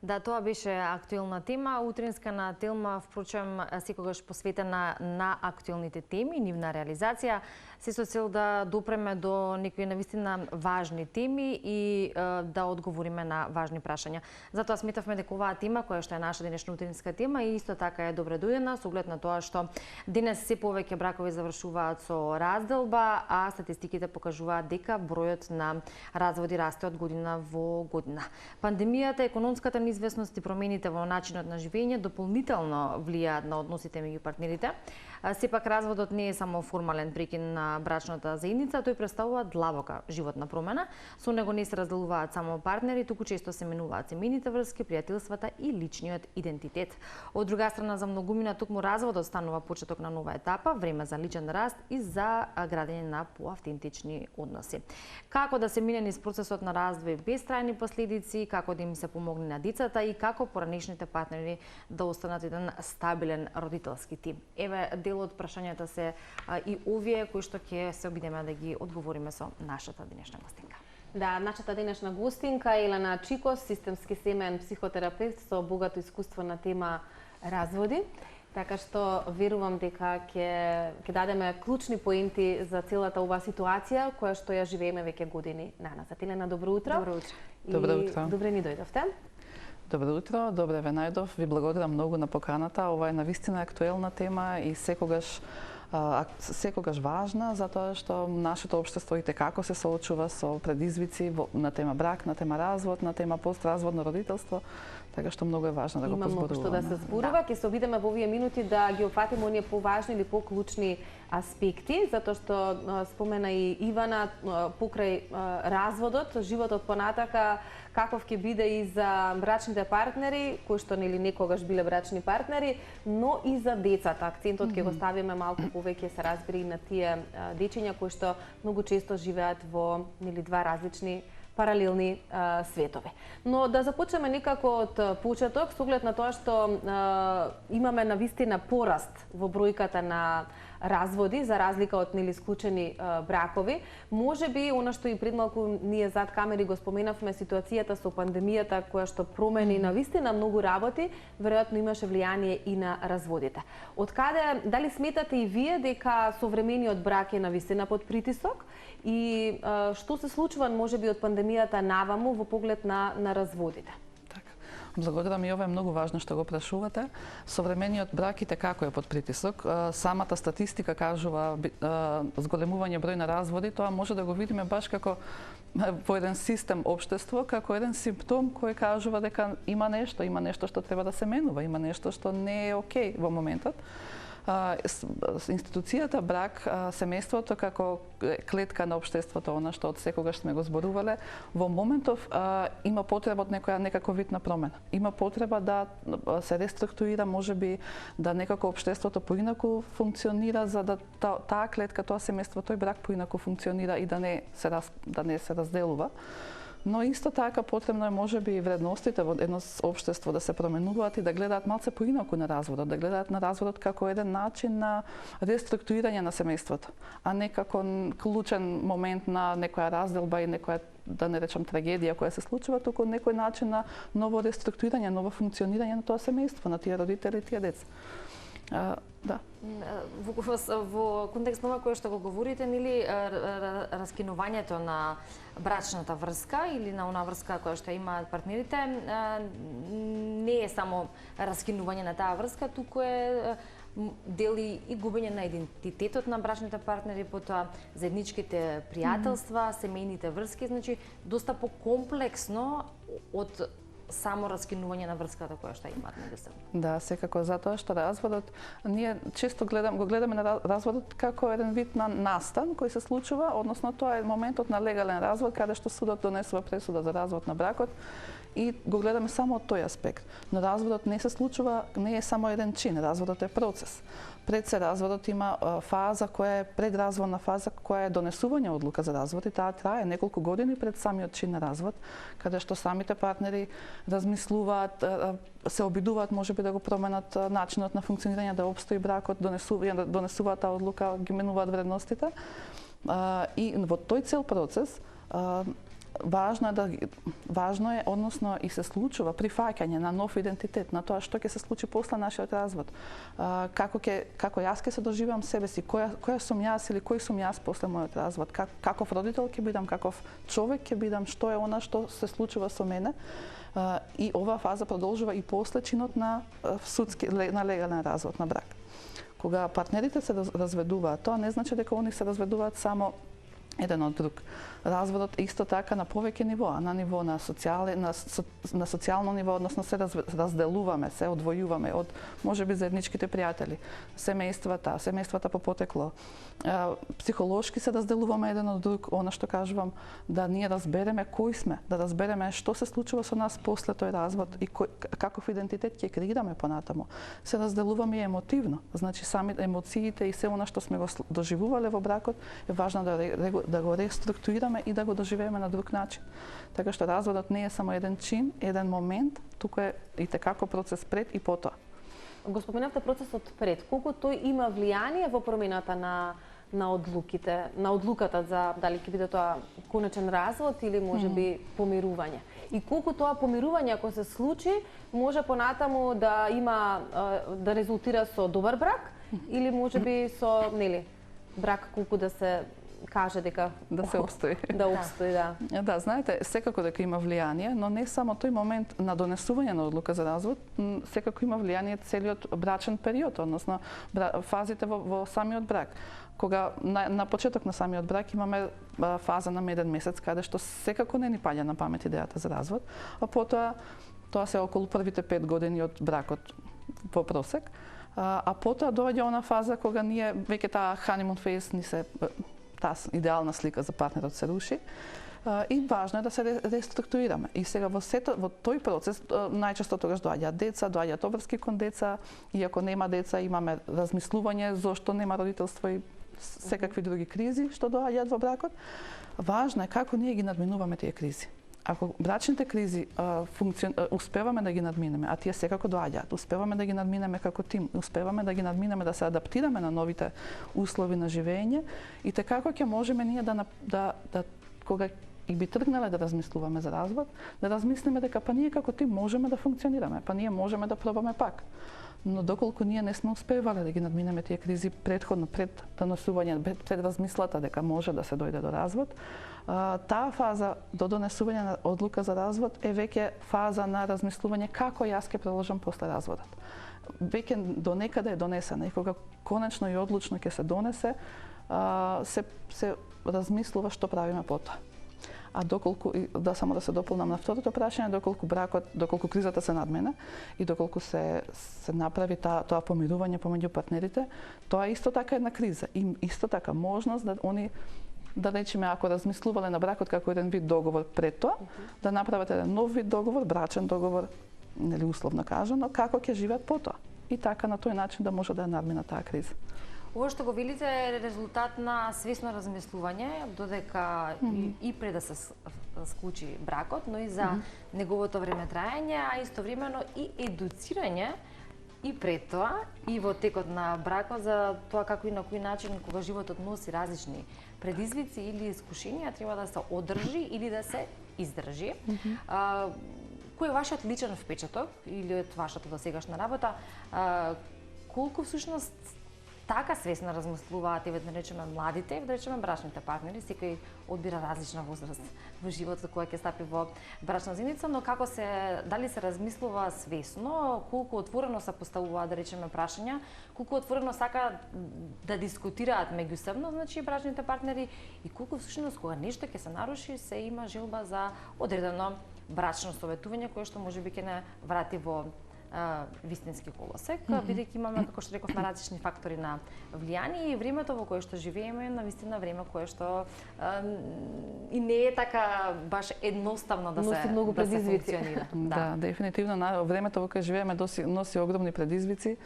Да, тоа беше актуелна тема, утринска на Телма, впрочем, секогаш посветена на актуелните теми, нивна реализација, се со цел да допреме до некои навистина важни теми и да одговориме на важни прашања. Затоа сметавме дека оваа тема, која што е наша денешна утринска тема, и исто така е добре дојдена, со оглед на тоа што денес се повеќе бракови завршуваат со разделба, а статистиките покажуваат дека бројот на разводи расте од година во година. Пандемијата, економската неизвестност и промените во начинот на живење дополнително влијаат на односите меѓу партнерите. Сепак разводот не е само формален прекин на брачната заедница, тој представува длабока животна промена. Со него не се разделуваат само партнери, туку често се менуваат семејните врски, пријателствата и личниот идентитет. Од друга страна, за многумина токму разводот станува почеток на нова етапа, време за личен раст и за градење на поавтентични односи. Како да се мине низ процесот на развој без трајни последици, како да им се помогне на децата и како поранешните партнери да останат еден стабилен родителски тим. Еве, дел од прашањата се и овие кои што ќе се обидеме да ги одговориме со нашата денешна гостинка. Да, нашата денешна гостинка е Елена Чикос, системски семеен психотерапевт со богато искуство на тема разводи. Така што верувам дека ќе дадеме клучни поенти за целата оваа ситуација која што ја живееме веќе години наназад. Елена, добро утро. Добро утро. Добро утро. Добре ни дојдовте. Добро утро, добре ве најдов. Ви благодарам многу на поканата. Ова е навистина актуелна тема и секогаш важна, затоа што нашето општество и како се соочува со предизвици на тема брак, на тема развод, на тема постразводно родителство, така што многу е важно да го позборуваме. Има многу што да се зборува. Ќе се обидеме во овие минути да ги опфатиме оние поважни или поклучни аспекти, затоа што спомена и Ивана покрај разводот, животот понатака каков ќе биде и за брачните партнери, кои што нели некогаш биле брачни партнери, но и за децата. Акцентот ќе го ставиме малку повеќе се разбери на тие дечиња кои што многу често живеат во нели два различни паралелни светови. Но да започнеме некако од почеток, со оглед на тоа што имаме навистина пораст во бројката на разводи, за разлика од нели склучени бракови. Може би, она што и пред малку ние зад камери го споменавме, ситуацијата со пандемијата која што промени навистина многу работи, веројатно имаше влијание и на разводите. Од каде, дали сметате и вие дека современиот брак е навистина под притисок и што се случува можеби од пандемијата наваму во поглед на разводите? Благодарам, и ова е многу важно што го прашувате. Современиот брак и како е под притисок. Самата статистика кажува зголемување број на разводи, тоа може да го видиме баш како во еден систем општество, како еден симптом кој кажува дека има нешто што треба да се менува, има нешто што не е окей во моментот. Институцијата брак, семејството како клетка на општеството, она што од секогаш сме го зборувале, во моментов има потреба од некаков вид на промена. Има потреба да се реструктурира, можеби да некако општеството поинаку функционира, за да таа клетка, тоа семејство, тој брак поинаку функционира и да не се разделува. Но исто така потребно е можеби и вредностите во едно општество да се променуваат и да гледаат малце поинаку на разводот, да гледаат на разводот како еден начин на реструктурирање на семејството, а не како клучен момент на некоја разделба и некоја, да не речам, трагедија која се случува, туку некој начин на ново реструктурирање, ново функционирање на тоа семејство, на тие родители и тие деца. Да. Во контекст на ова кое што го говорите, нели раскинувањето на брачната врска или на она врска која што имаат партнерите не е само раскинување на таа врска, туку е дели и губење на идентитетот на брачните партнери, потоа заедничките пријателства, семејните врски, значи доста покомплексно од само раскинување на врската која што имаат меѓусебно. Да, секако, затоа што разводот, ние често го гледаме на разводот како еден вид на настан кој се случува, односно тоа е моментот на легален развод, каде што судот донесува пресуда за развод на бракот и го гледаме само од тој аспект. Но разводот не се случува, не е само еден чин, разводот е процес. Пред се разводот има фаза која е предразводна фаза, која е донесување одлука за развод и таа трае неколку години пред самиот чин на развод, каде што самите партнери размислуваат, се обидуваат можеби да го променат начинот на функционирање, да обстои бракот, донесуваат таа одлука, ги менуваат вредностите. И во тој цел процес важно е, односно и се случува прифаќање на нов идентитет, на тоа што ќе се случи после нашиот развод. Како јас ќе се доживам себе си, која сум јас или кој сум јас после мојот развод, каков родител ќе бидам, каков човек ќе бидам, што е она што се случува со мене. И оваа фаза продолжува и после чинот на легален развод на брак. Кога партнерите се разведуваат, тоа не значи дека они се разведуваат само еден од друг. Разводот исто така на повеќе нивоа, на ниво на социјално ниво, односно се разделуваме, се одвојуваме од можеби заедничките пријатели, семејствата по потекло. Психолошки се разделуваме еден од друг, она што кажувам, да ние разбереме кои сме, да разбереме што се случува со нас после тој развод и каков идентитет ќе креираме понатаму. Се разделуваме и емотивно, значи сами емоциите и се она што сме го доживувале во бракот е важно да го реструктурираме и да го доживееме на друг начин. Така што разводот не е само еден чин, еден момент, туку е и tekako процес пред и потоа. Го споменавте процесот пред. Колку тој има влијание во промената на одлуката за дали ќе биде тоа конечен развод или можеби помирување. И колку тоа помирување ако се случи, може понатаму да има да резултира со добар брак или можеби со брак колку да се каже дека да се обстои. Да обстои, да. Да, знаете, секако дека има влијание, но не само тој момент на донесување на одлука за развод, секако има влијание целиот брачен период, односно фазите во самиот брак. Кога на почеток на самиот брак имаме фаза на меден месец, каде што секако не ни паѓа на памет идејата за развод, а потоа тоа се околу првите 5 години од бракот во просек, а потоа доаѓа она фаза кога ние веќе таа honeymoon phase ни се таа идеална слика за партнерот се руши и важно е да се реструктурираме. И сега во тој процес најчесто тогаш доаѓаат деца, доаѓаат обврски кон деца, и ако нема деца имаме размислување зошто нема родителство и секакви други кризи што доаѓаат во бракот. Важно е како ние ги надминуваме тие кризи. Ако брачните кризи успеваме да ги надминеме, а тие секако доаѓаат, успеваме да ги надминеме како тим, успеваме да ги надминеме, да се адаптираме на новите услови на живење, и како ќе можеме ние да кога и би тргнале да размислуваме за развод, да размислиме дека па ние како тим можеме да функционираме, па ние можеме да пробаме пак. Но доколку ние не сме успевале да ги надминеме тие кризи предходно, пред донесување, пред размислата дека може да се дојде до развод, таа фаза до донесување на одлука за развод е веќе фаза на размислување како јас ќе продолжам после разводот. Веќе до некаде е донесена и кога конечно и одлучно ќе се донесе, се размислува што правиме потоа. А доколку, само да се дополнам на второто прашање, доколку кризата се надмена и доколку се направи тоа помирување помеѓу партнерите, тоа е исто така една криза. И исто така можност да они, да речеме, ако размислувале на бракот како еден вид договор пред тоа, да направат еден нов вид договор, брачен договор, нели условно кажано, како ќе живеат потоа. И така на тој начин да може да ја надмина таа криза. Ова што го видите е резултат на свесно размислување, додека и пред да се склучи бракот, но и за неговото време траење, а истовремено и едуцирање и пред тоа, и во текот на бракот за тоа како и на кој начин кога животот носи различни предизвици или искушенија треба да се одржи или да се издржи. Кој е вашиот личен впечаток или од вашата досегашна работа? Колку всушност така свесно размислуваат, да речеме младите, да речеме брачните партнери, секој одбира различна возраст во животот кога ќе стапи во брачна заедница, но како дали се размислува свесно, колку отворено се поставуваат, да речеме, прашања, колку отворено сака да дискутираат меѓусебно, значи брачните партнери, и колку всушност кога нешто ќе се наруши, се има желба за одредено брачно советување кое што можеби ќе не врати во вистински колосек, бидејќи имаме, како што рековме, различни фактори на влијание и времето во кое што живееме на вистина време кое што и не е така баш едноставно да се функционира. Да, дефинитивно времето во кое живееме носи огромни предизвици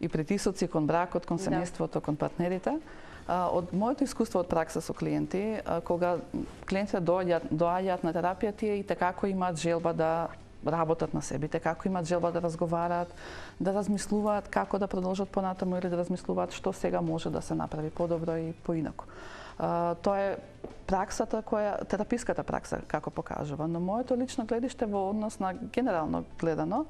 и притисоци кон бракот, кон семејството, кон партнерите. Од моето искуство од пракса со клиенти, кога клиентите доаѓаат на терапија, тие и како имаат желба да работат на себе, како имаат желба да разговараат, да размислуваат како да продолжат понатаму или да размислуваат што сега може да се направи подобро и поинаку. Тоа е праксата тераписката пракса како покажува, но моето лично гледиште во однос на генерално гледано,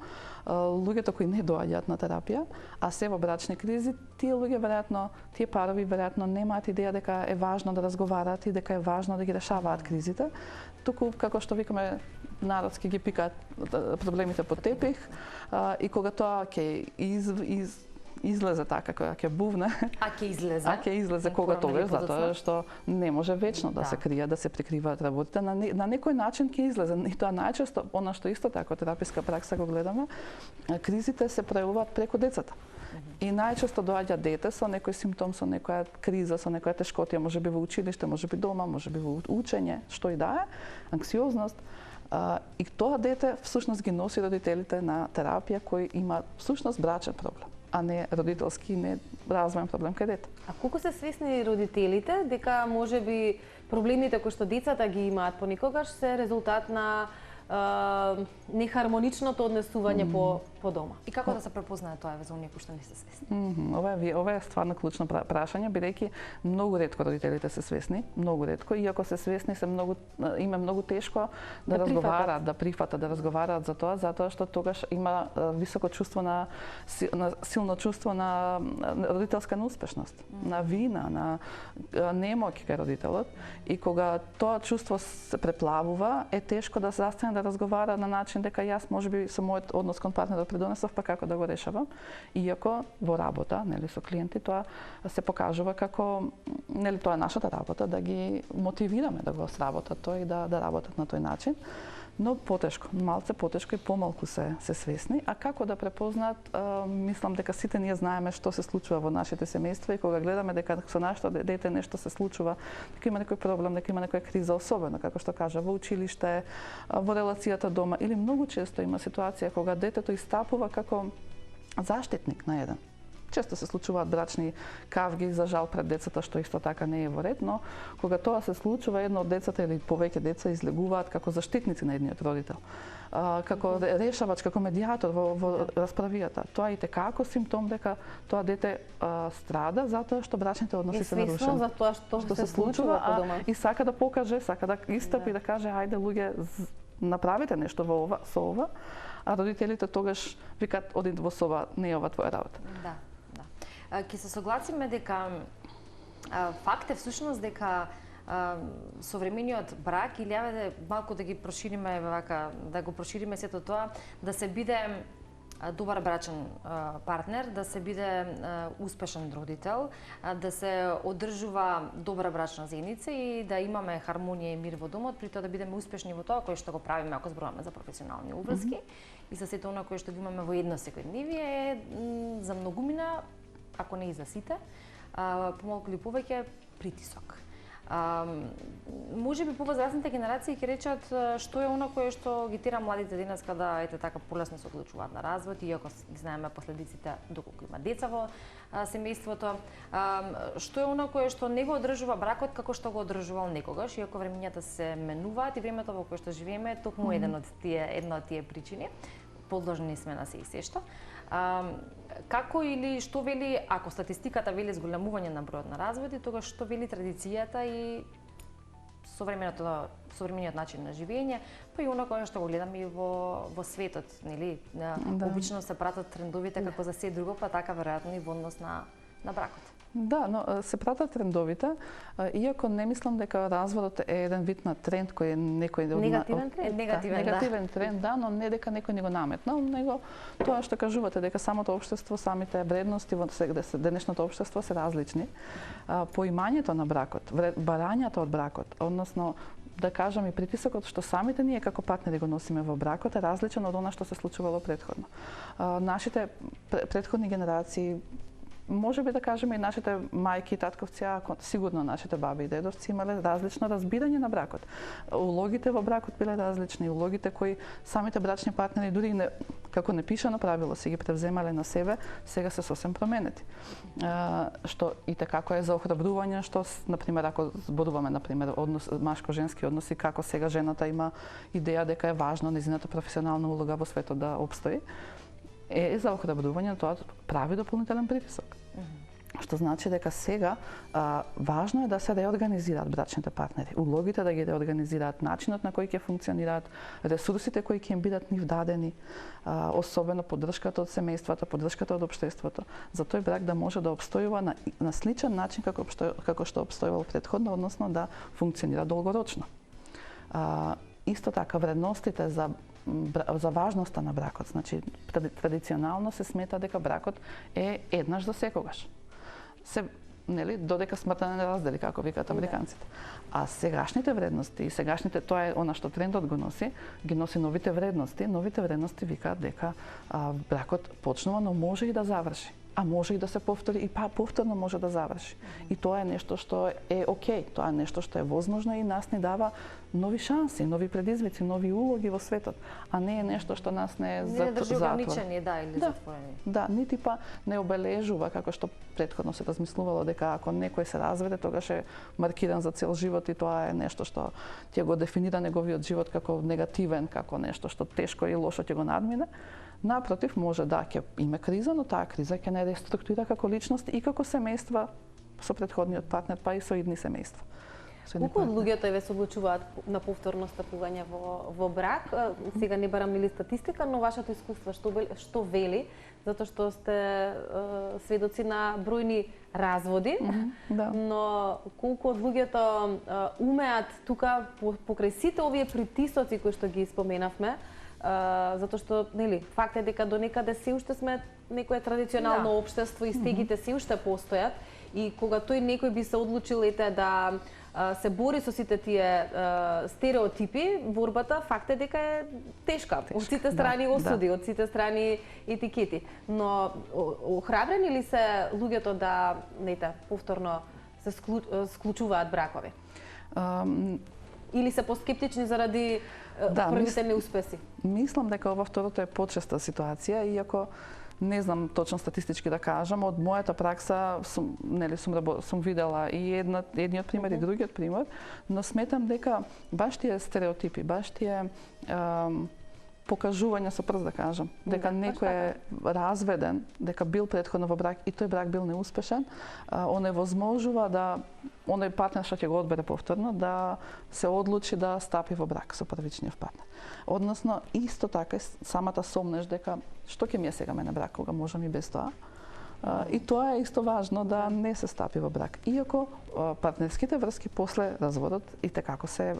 луѓето кои не доаѓаат на терапија, а се во брачни кризи, тие луѓе веројатно, тие парови веројатно немаат идеја дека е важно да разговараат и дека е важно да ги решаваат кризите, туку како што викаме народски ги пикаат проблемите под тепих, и кога тоа ќе излезе така, кога ќе бувне. А ќе излезе кога тогаш, затоа што не може вечно да се крија, да се прикриваат работите. На некој начин ќе излезе. И тоа најчесто, она што исто така тераписка пракса го гледаме, кризите се пројавуваат преку децата. И најчесто доаѓа дете со некој симптом, со некоја криза, со некоја тешкотија, можеби во училиште, можеби дома, можеби во учење, што и да е, анксиозност. И тоа дете всушност ги носи родителите на терапија кој има всушност брачен проблем, а не родителски, не развоен проблем кај дете. А колку се свесни родителите дека можеби проблемите кои што децата ги имаат понекогаш се резултат на нехармоничното однесување по дома? И како да се препознае тоа за оние кои што не се свесни? Ова е стварно клучно прашање, бидејќи многу ретко родителите се свесни, многу ретко, иако се свесни им е многу тешко да разговараат, да прифатат, да разговараат за тоа, затоа што тогаш има високо чувство силно чувство на родителска неуспешност, на вина, на немоќ кај родителот, и кога тоа чувство се преплавува, е тешко да се застане да разговара на начин дека јас можеби со мојот однос кон партнерот придонесов, па како да го решавам, иако во работа, нели, со клиенти тоа се покажува како, нели, тоа е нашата работа, да ги мотивираме да го сработат тоа и да работат на тој начин. Но потешко, малце потешко и помалку се свесни. А како да препознаат, мислам дека сите ние знаеме што се случува во нашите семејства и кога гледаме дека со нашето дете нешто се случува, дека има некој проблем, дека има некоја криза, особено како што кажа во училиште, во релацијата дома, или многу често има ситуација кога детето истапува како заштитник на еден. Често се случуваат брачни кавги, за жал пред децата, што исто така не е во ред, но кога тоа се случува, едно од децата или повеќе деца излегуваат како заштитници на едниот родител, како решавач, како медијатор во расправијата. Тоа е како симптом дека тоа дете страда затоа што брачните односи се нарушени. Е свесно за тоа што се случува по дома. И сака да покаже, сака да истапи, да каже, ајде луѓе, направите нешто со ова, а родителите тогаш викаат, оди во соба, не е ова твоја работа. Да. Ке се согласиме дека факт е всушност дека современиот брак, или јаве малку да ги прошириме вака, да го прошириме сето тоа, да се биде добар брачен партнер, да се биде успешен родител, да се одржува добра брачна заедница и да имаме хармонија и мир во домот, при тоа да бидеме успешни во тоа кое што го правиме ако зборуваме за професионални уврски и за сето она кое што го имаме во едно секојдневие е за многумина, ако не и за сите, помалку или повеќе притисок. Може би повозрасните генерации ќе речат што е она кое што ги тера младите денеска да ете така полесно се одлучуваат на развод, иако ги знаеме последиците доколку има деца во семејството. Што е она кое што не го одржува бракот како што го одржувал некогаш, иако времењата се менуваат и времето во кое што живееме е токму една од тие причини. Подложни сме на се и сешто. Како или што вели, ако статистиката вели зголемување на бројот на разводи, тогаш што вели традицијата и современиот начин на живење, па и оно кое што го гледаме и во светот, нели? Обично се пратат трендовите како за се друго, па така веројатно и во однос на бракот. Да, но се пратат трендовите, иако не мислам дека разводот е еден вид на тренд кој е некој негативен тренд, негативен тренд, да, но не дека некој ни го наметнал, него тоа што кажувате дека самото општество, самите вредности во денешното општество се различни. Поимањето на бракот, барањето од бракот, односно да кажам и притисокот што самите ние како партнери го носиме во бракот е различен од она што се случувало претходно. Нашите претходни генерации, може би да кажеме и нашите мајки и татковци, а сигурно нашите баби и дедовци имале различно разбирање на бракот. Улогите во бракот биле различни, улогите кои самите брачни партнери дури не, како непишано правило се ги превземале на себе, сега се сосем променети. Што и како е за охрабрување, што например ако зборуваме например однос машко-женски односи, како сега жената има идеја дека е важно нејзината професионална улога во светот да опстои, е за охрабрување, тоа прави дополнителен притисок. Што значи дека сега важно е да се реорганизираат брачните партнери, улогите да ги реорганизираат, начинот на кој ќе функционираат, ресурсите кои ќе им бидат нив дадени, особено поддршката од семејствата, поддршката од општеството, за тој брак да може да обстојува на сличен начин како што обстојувал претходно, односно да функционира долгорочно. Исто така вредностите за важноста на бракот, значи традиционално се смета дека бракот е еднаш за секогаш. Додека смртта не раздели, како викаат американците. А сегашните вредности и сегашните, тоа е она што трендот ги носи новите вредности. Новите вредности викаат дека бракот почнува, но може и да заврши. А може и да се повтори и повторно може да заврши. И тоа е нешто што е окей, тоа е нешто што е возможно и нас ни дава нови шанси, нови предизвици, нови улоги во светот, а не е нешто што нас не е затворено. Не држи ограничени, или затворени. Да, нити не обележува како што претходно се размислувало дека ако некој се разведе, тогаш е маркиран за цел живот и тоа е нешто што ќе го дефинира неговиот живот како негативен, како нешто што тешко и лошо ќе го надмине. Напротив, може да ќе има криза, но таа криза ќе не реструктурира како личност и како семејства со претходниот партнер, па и со идни семејства. Колку од луѓето ве се одлучуваат на повторно стапување во брак? Сега не барам или статистика, но вашето искуство што вели, затоа што сте сведоци на бројни разводи, но колку од луѓето умеат тука покрај сите овие притисоци кои што ги споменавме, затоа што факт е дека до некаде се уште сме некое традиционално општество и стегите се уште постојат и кога тој некој би се одлучил да се бори со сите тие стереотипи, борбата факт е дека е тешка. Од сите страни осуди, од сите страни етикети. Но охрабрени ли се луѓето да повторно се склучуваат бракови? Или се поскептични заради првите неуспеси? Мислам дека ова второто е почеста ситуација, иако не знам точно статистички да кажам, од мојата пракса сум видела и едниот пример и другиот пример, но сметам дека баш тие стереотипи, баш тие покажување со прст да кажам, дека некој е разведен, дека бил претходно во брак и тој брак бил неуспешен, оневозможува да оној партнер што ќе го одбере повторно да се одлучи да стапи во брак со првичниот партнер. Односно, исто така самата сомнеш дека што ќе ми е сега мене брак кога можам и без тоа. И тоа е исто важно да не се стапи во брак. Иако партнерските врски после разводот и tekako се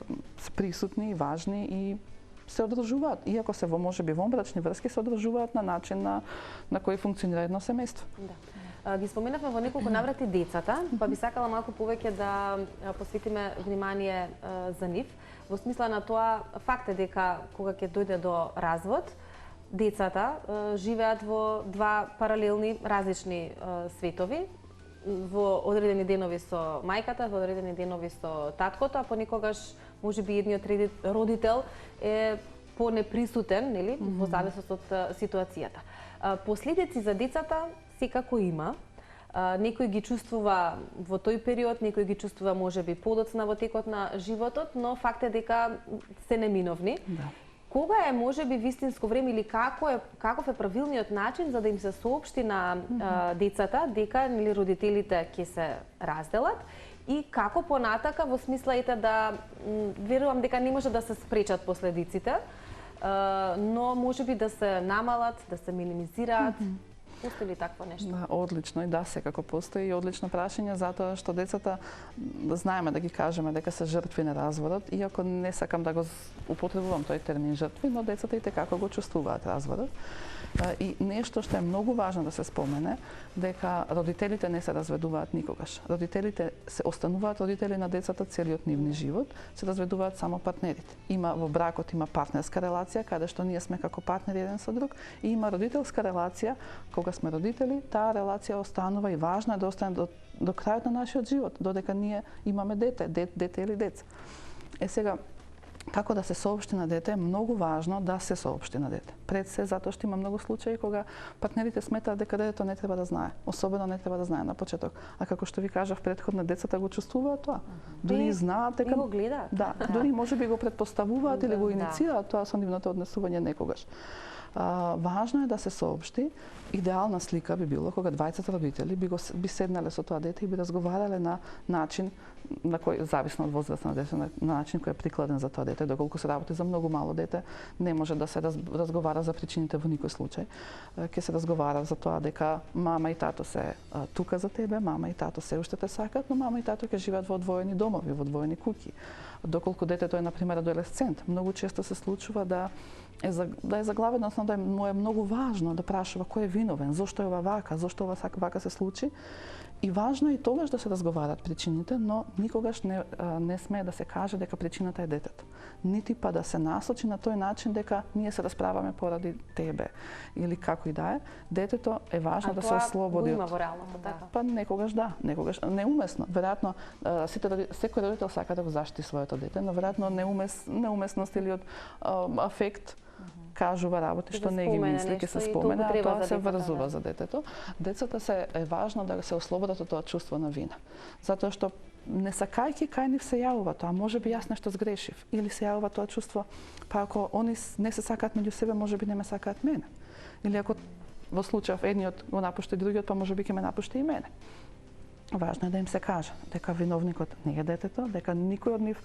присутни и важни и се одржуваат, иако се можеби вонбрачни врски се одржуваат на начин на кој функционира едно семејство. Да. Ги споменавме во неколку наврати децата, па би сакала малку повеќе да посветиме внимание за нив. Во смисла на тоа, факт е дека кога ќе дојде до развод, децата живеат во два паралелни различни светови, во одредени денови со мајката, во одредени денови со таткото, а понекогаш можеби едниот родител е понеприсутен, нели, во зависност од ситуацијата. Последици за децата секако има. Некој ги чувствува во тој период, некој ги чувствува можеби подоцна во текот на животот, но факт е дека се неминовни. Да. Кога е можеби вистинско време или каков е правилниот начин за да им се соопшти на децата дека родителите ќе се разделат и како понатака во смисла да верувам дека не може да се спречат последиците, но можеби да се намалат, да се минимизираат. Постои ли такво нешто? Да, одлично и да, секако постои и одлично прашање, затоа што децата знаеме да ги кажеме дека се жртви на разводот, иако не сакам да го употребувам тој термин жртви, но децата и tekako го чувствуваат разводот. И нешто што е многу важно да се спомене, дека родителите не се разведуваат никогаш. Родителите се остануваат родители на децата целиот нивни живот, се разведуваат само партнерите. Во бракот има партнерска релација, каде што ние сме како партнери еден со друг, и има родителска релација, кога сме родители, таа релација останува и важна е да остане до крајот на нашиот живот, додека ние имаме дете или деца. Сега, како да се соопшти на дете, е многу важно да се соопшти на дете. Пред се, затоа што има многу случаи кога партнерите сметаат дека детето не треба да знае. Особено не треба да знае на почеток. А како што ви кажав претходно, децата го чувствуваат тоа. Дури знаат дека... И го гледаат. Да, дури можеби го претпоставуваат или го иницираат тоа со нивното однесување некогаш. Важно е да се соопшти. Идеална слика би било кога двајцата родители би седнале со тоа дете и би разговарале на начин на кој, зависно од возраста на дете, на начин кој е прикладен за тоа дете. Доколку се работи за многу мало дете, не може да се разговара за причините во никој случај. Ќе се разговара за тоа дека мама и тато се тука за тебе, мама и тато се уште те сакат, но мама и тато ќе живеат во одвоени домови, во одвоени куќи. Доколку детето е, например, адолесцент, многу често се случува да е заглавено, односно да му е многу важно да прашува кој е виновен, зошто е ова вака, зошто ова вака се случи. И важно е и тогаш да се разговарат причините, но никогаш не смее да се каже дека причината е детето. Нити па да се насочи на тој начин дека ние се расправаме поради тебе или како и да е. Детето е важно да се ослободи. А тоа го има во реалното, така? Па некогаш да, некогаш неумесно. Веројатно секој родител сака да го заштити своето дете, но веројатно неумесност или од афект кажува работи што не ги мисли, ќе се спомена, а тоа се врзува за детето. Децата е важно да се ослободат од тоа чувство на вина. Затоа што не сакајќи кај нив се јавува тоа, може би јас нешто сгрешив, или се јавува тоа чувство, па ако они не се сакаат меѓу себе, може би не ме сакаат мене. Или ако во случајов едниот го напушти другиот, па може би ќе ме напушти и мене. Важно е да им се каже дека виновникот не е детето, дека никој од нив,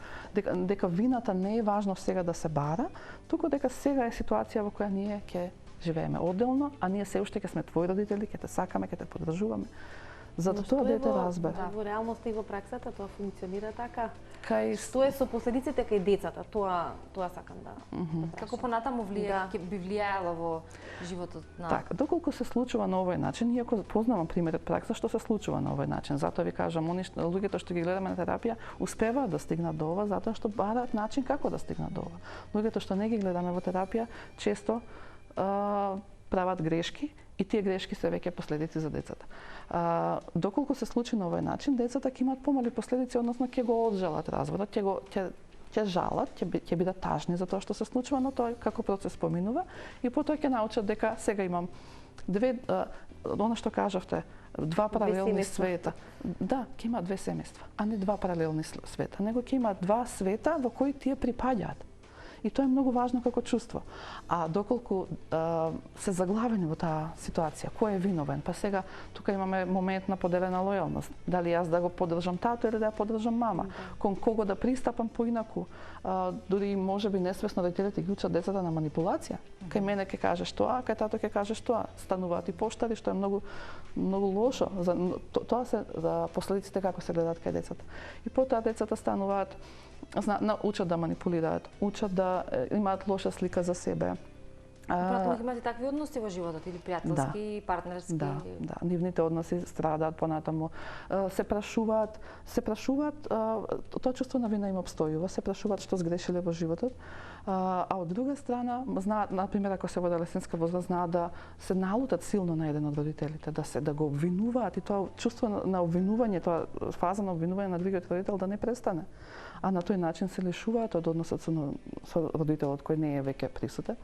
дека вината не е важно сега да се бара, туку дека сега е ситуација во која ние ќе живееме одделно, а ние се уште ќе сме твои родители, ќе те сакаме, ќе те поддржуваме. Зато тоа дете разбере. Во реалноста и во праксата тоа функционира така. Што е со последиците кај децата? Тоа сакам да. Како понатаму би влијаело во животот на... Така, доколку се случува на овој начин, иако познавам пример од пракса што се случува на овој начин, затоа ви кажам, луѓето што ги гледаме на терапија успеваат да стигнат до ова затоа што бараат начин како да стигнат до ова. Луѓето што не ги гледаме во терапија често прават грешки и тие грешки се веќе последици за децата. Доколку се случи на овој начин, децата ќе имаат помали последици, односно ќе го оджалат разводот, ќе жалат, ќе бидат тажни за тоа што се случува, но тоа како процес поминува и потоа ќе научат дека сега имам она што кажавте, два паралелни света. Да, ќе има две семејства, а не два паралелни света, него ќе има два света во кои тие припаѓаат. И тоа е многу важно како чувство. А доколку се заглавени во таа ситуација, кој е виновен? Па сега тука имаме момент на поделена лојалност. Дали јас да го поддржам тато или да ја поддржам мама? Кон кого да пристапам поинаку? Дури можеби несвесно родителите ги учат децата на манипулација. Кај мене ќе кажеш тоа, кај тато ќе кажеш тоа. Стануваат и поштари, што е многу лошо. Тоа се последиците како се гледаат кај децата. И потоа децата стануваат учат да манипулираат, учат да имаат лоша слика за себе. Понатаму имате такви односи во животот или пријателски, партнерски? Да, нивните односи страдаат понатаму. Се прашуваат, тоа чувство на вина им обстојува, се прашуваат што сгрешиле во животот. А од друга страна, знаат, например, ако се во адолесцентска возраст, знаат да се налутат силно на еден од родителите, да го обвинуваат и тоа чувство на обвинување, тоа фаза на обвинување на другиот родител да не престане. А на тој начин се лишуваат од односот со родителот кој не е веќе присутен.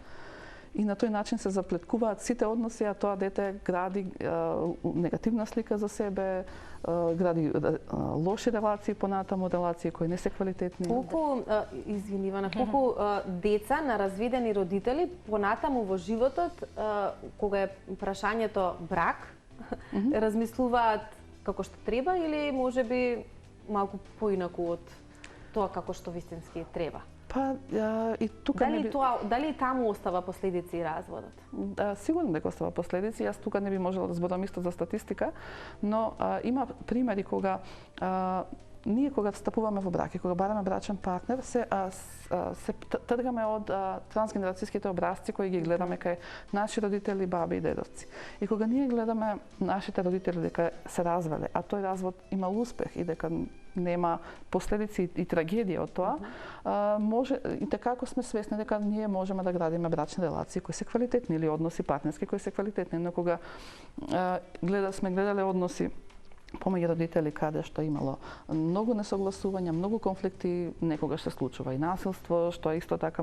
И на тој начин се заплеткуваат сите односи, а тоа дете гради негативна слика за себе, гради лоши релации понатаму, релации кои не се квалитетни. Колку, извинивана, колку деца на разведени родители понатаму во животот, кога е прашањето брак, размислуваат како што треба или можеби малку поинаку од тоа како што вистински треба? Па и тука дали таму остава последици разводот? Сигурно дека остава последици. Јас тука не би можела да зборам исто за статистика, но има примери кога ние кога стапуваме во брак и кога бараме брачен партнер, се тргаме од трансгенерацијските образци кои ги гледаме кај наши родители, баби и дедовци. И кога ние гледаме нашите родители дека се развеле, а тој развод имал успех и дека нема последици и трагедија од тоа, може и така ако сме свесни дека ние можеме да градиме брачни релации кои се квалитетни или односи партнерски кои се квалитетни, но кога сме гледале односи помеѓу родители каде што имало многу несогласувања, многу конфликти, некогаш се случува и насилство, што исто така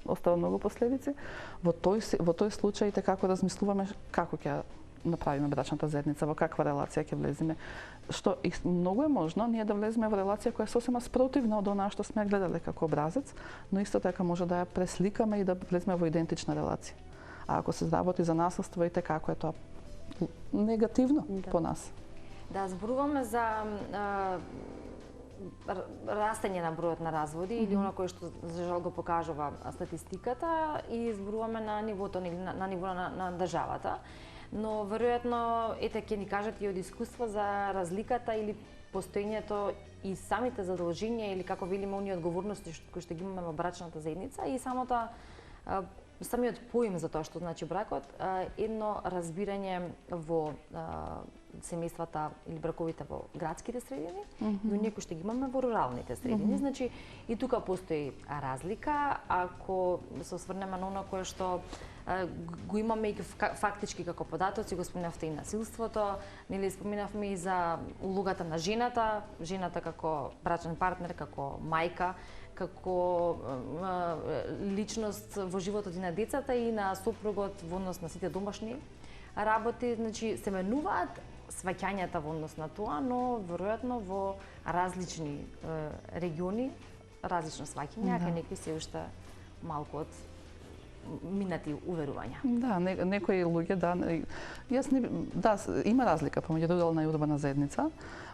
остава многу последици. Во тој случај како размислуваме како ќе направиме брачната заедница, во каква релација ќе влеземе, што и многу е можно ние да влеземе во релација која е сосема спротивна од онаа што сме гледале како образец, но исто така може да ја пресликаме и да влеземе во идентична релација. А ако се работи за насилство, и како е тоа негативно по нас. Да, зборуваме за растење на бројот на разводи или она кое што за жал го покажува статистиката и зборуваме на нивото на ниво на државата. Но веројатно ете ќе ни кажат и од искуство за разликата или постоењето и самите задолженија или како велиме оние одговорности кои што ги имаме во брачната заедница и самиот поим за тоа што значи бракот, едно разбирање во семејствата или браковите во градските средини и оние кои што ги имаме во руралните средини. Значи и тука постои разлика. Ако се осврнеме на оно кое што го имаме и фактички како податоци, го спомнавте и насилството, нели споминавме и за улогата на жената како брачен партнер, како мајка, како личност во животот и на децата и на сопругот во однос на сите домашни работи, значи се менуваат сваќањата во однос на тоа, но веројатно во различни региони различно сваќање, а некои се уште малку од минати уверувања. Да, некои луѓе има разлика помеѓу рурална и урбана заедница,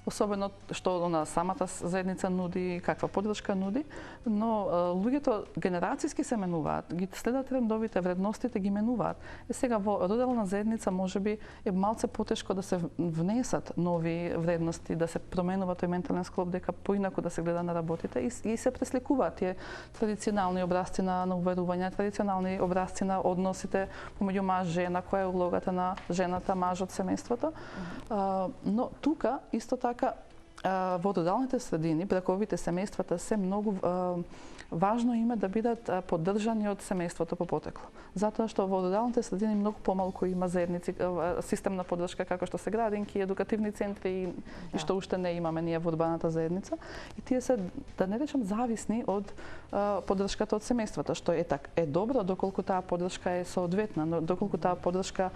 особено што самата заедница нуди, каква поддршка нуди, но луѓето генерацијски се менуваат, ги следат трендовите, вредностите ги менуваат. Сега во рурална заедница можеби е малце потешко да се внесат нови вредности, да се променува тој ментален склоп дека поинаку да се гледа на работите и се пресликуваат тие традиционални образци на уверувања, традиционални образци на односите помеѓу маж и жена, која е улогата на жената, мажот, семејството. Но тука исто така во руралните средини браковите семејствата се многу важно име да бидат поддржани од семејството по потекло. Затоа што во руралните средини многу помалку има заедници, системна поддршка како што се градинки, едукативни центри и што уште не имаме ние во урбаната заедница. И тие се, да не речам, зависни од поддршката од семејството, што е добро доколку таа поддршка е соодветна, но доколку таа поддршка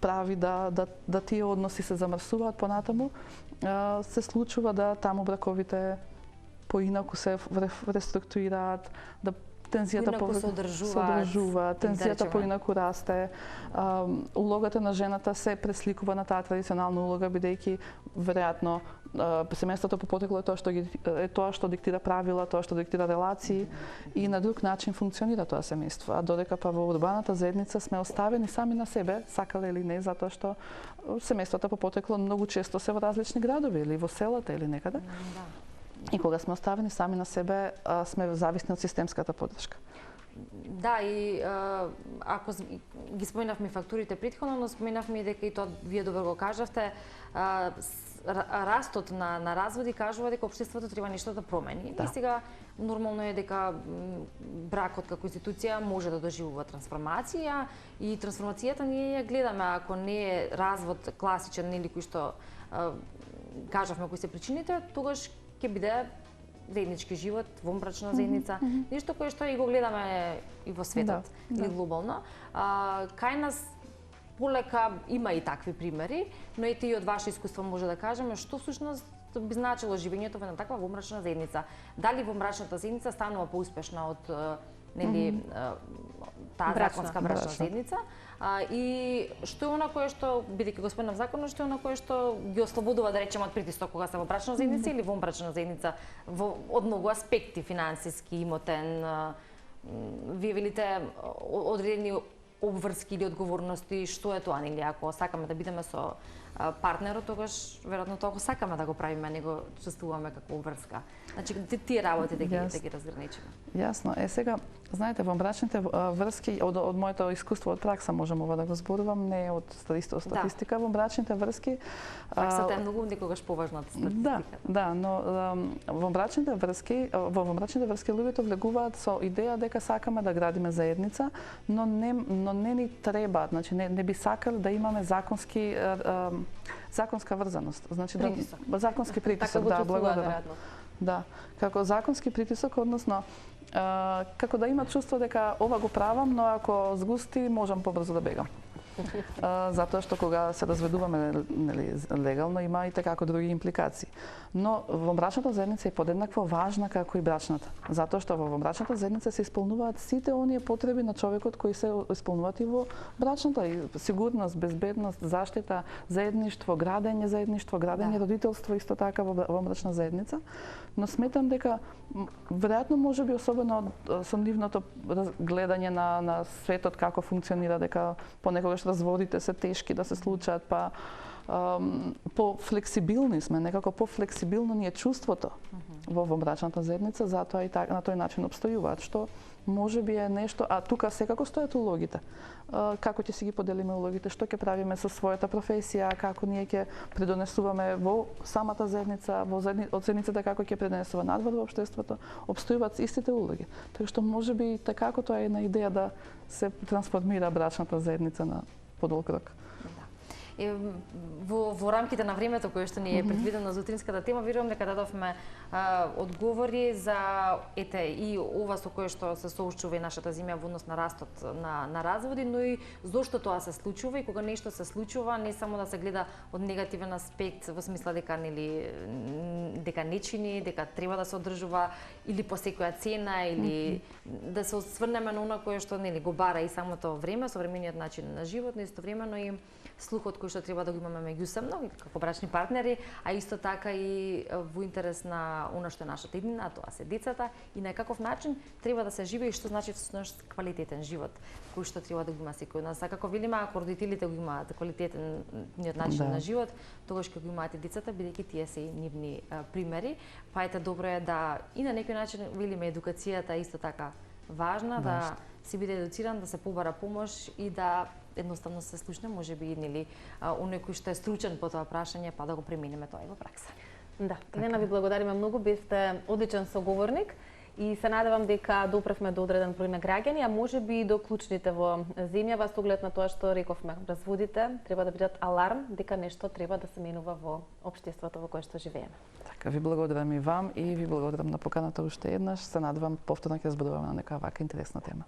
прави да тие односи се замрсуваат понатаму, се случува да таму браковите поинаку се реструктурираат, да тензијата се одржува, тензијата поинаку расте, улогата на жената се пресликува на таа традиционална улога, бидејќи веројатно семејството по потекло е тоа што диктира правила, тоа што диктира релации и на друг начин функционира тоа семејство. А додека па во урбаната заедница сме оставени сами на себе, сакале или не, затоа што семејствата по потекло многу често се во различни градови или во селата или некаде. И кога сме оставени сами на себе, сме зависни од системската поддршка. Да, и ако ги споменавме фактурите претходно, но споменавме и дека и тоа вие добро го кажавте, растот на разводи кажува дека општеството треба нешто да промени. И сега нормално е дека бракот како институција може да доживува трансформација и трансформацијата ние ја гледаме, ако не е развод класичен или кој што кажавме кои се причините, тогаш ќе биде заеднички живот, вонбрачна заедница, нешто кое што и го гледаме и во светот, и глобално. Кај нас полека има и такви примери, но ете и од ваше искуство може да кажеме што всушност би значило живењето во една таква вонбрачна заедница. Дали вонбрачната заедница станува поуспешна од нели таа законска брачна заедница? И што е она кое што, бидејќи го спомнав законот, што е она кое што ги ослободува, да речеме, од притисок кога се во брачна заедница или вонбрачна заедница од многу аспекти, финансиски, имотен, вие велите одредени обврски или одговорности, што е тоа, нели, ако сакаме да бидеме со партнерот, тогаш веројатно тоа го сакаме да го правиме, не го чувствуваме како обврска. Значи тие работи да ги разграничиме. Јасно. Сега, знаете, во брачните врски, од моето искуство од пракса можам ова да го зборувам, не од статистика, во брачните врски праксата е многу некогаш поважна од статистиката. Да, но во брачните врски луѓето влегуваат со идеја дека сакаме да градиме заедница, но не ни треба, значи не би сакали да имаме законска врзаност. Значи законски притисок, да, благодарам. Да, како законски притисок, односно како да има чувство дека ова го правам, но ако згусти можам побрзо да бегам. затоа што кога се разведуваме нели легално има и како други импликации. Но во брачната заедница е подеднакво важна како и брачната, затоа што во брачната заедница се исполнуваат сите оние потреби на човекот кои се исполнуваат и во брачната, и сигурност, безбедност, заштита, заедништво, градење родителство исто така во брачна заедница. Но сметам дека веројатно можеби особено со нивното гледање на светот како функционира, дека понекогаш разводите се тешки да се случаат, па по-флексибилни сме, некако по-флексибилно ни е чувството во брачната заедница, затоа и на тој начин обстојуваат, што можеби е нешто, а тука секако стојат улогите. Како ќе си ги поделиме улогите, што ќе правиме со својата професија, како ние ќе придонесуваме во самата заедница, од заедницата како ќе придонесува надвор во општеството, обстојуваат истите улоги. Така што можеби како тоа е една идеја да се трансформира брачната заедница на подолг рок. Во рамките на времето кое што ни е предвидено за утринската тема, верувам дека дадовме одговори за и ова со кое што се соочува и нашата земја во однос на растот на разводи, но и зошто тоа се случува и кога нешто се случува, не само да се гледа од негативен аспект во смисла дека дека не чини, дека треба да се одржува или по секоја цена, или да се осврнеме на она кое што го бара и самото време, современиот начин на живот, но истовремено и слухот кој што треба да го имаме меѓусебно како брачни партнери, а исто така и во интерес на она што е нашата иднина, а тоа се децата, и на каков начин треба да се живее и што значи всушност квалитетен живот кој што треба да го има секој од нас. А како велиме, ако родителите го имаат квалитетниот начин на живот, тогаш ќе го имаат и децата, бидејќи тие се и нивни примери. Па ете, добро е да и на некој начин велиме едукацијата исто така важна, да се биде едуциран, да се побара помош и да едноставно се слушне, можеби нели оној кој што е стручен по тоа прашање, па да го преминеме тоа и во пракса. Да, Лена, ви благодариме многу, бевте одличен соговорник и се надевам дека допревме до одреден број на граѓани, а можеби и до клучните во земјава со оглед на тоа што рековме. Разводите треба да бидат аларм дека нешто треба да се менува во општеството во кое што живееме. Така, ви благодарам и вам и ви благодарам на поканата уште еднаш. Се надевам повторно ќе зборуваме на некоја вака интересна тема.